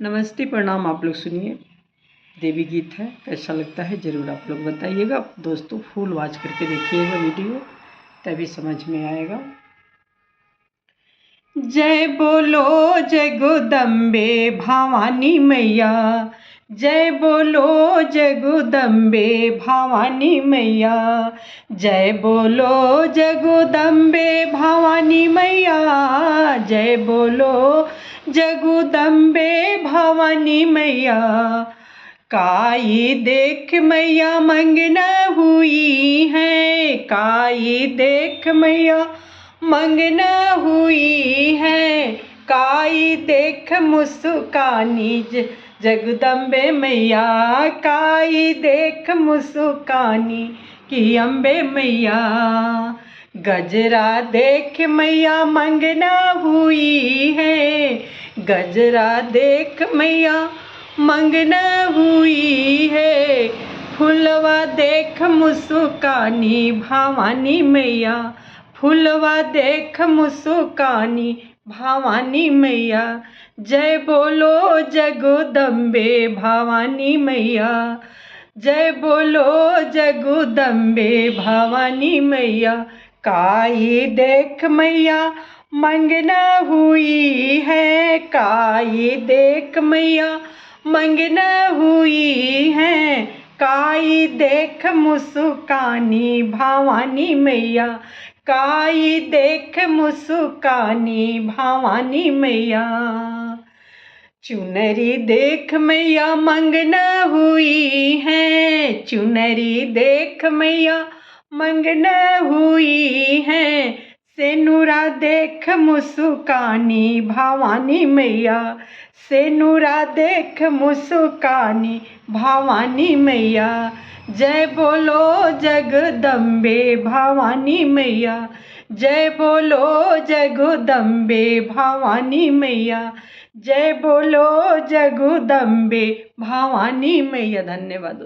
नमस्ते प्रणाम। आप लोग सुनिए, देवी गीत है, कैसा लगता है ज़रूर आप लोग बताइएगा। दोस्तों फुल वॉच करके देखिएगा वीडियो, तभी समझ में आएगा। जय बोलो जगदम्बे भवानी मैया, जय बोलो जगदम्बे भवानी मैया, जय बोलो जगदम्बे भवानी मैया, जय बोलो जगदम्बे भवानी मैया। काई देख मैया मंगना हुई है, काई देख मैया मंगना हुई है, काई देख मुस्कानी जगदम्बे मैया, काई देख मुस्कानी की अम्बे मैया। गजरा देख मैया मंगना हुई है, गजरा देख मैया मंगना हुई है, फुलवा देख मुस्कानी भवानी मैया, फुलवा देख मुस्कानी भवानी मैया। जय बोलो जगदम्बे भवानी मैया, जय बोलो जगदम्बे भवानी मैया। काई देख मैया मंगना हुई है, काई देख मैया मंगना हुई है, काई देख मुस्कानी भवानी मैया, काई देख मुस्कानी भवानी मैया। चुनरी देख मैया मंगना हुई है, चुनरी देख मैया मंगना हुई है, सेनुरा देख मुस्कानी भवानी मैया, सेनुरा देख मुस्कानी भवानी मैया। जय बोलो जगदम्बे भवानी मैया, जय बोलो जगदम्बे भवानी मैया, जय बोलो जगदम्बे भवानी मैया। धन्यवाद।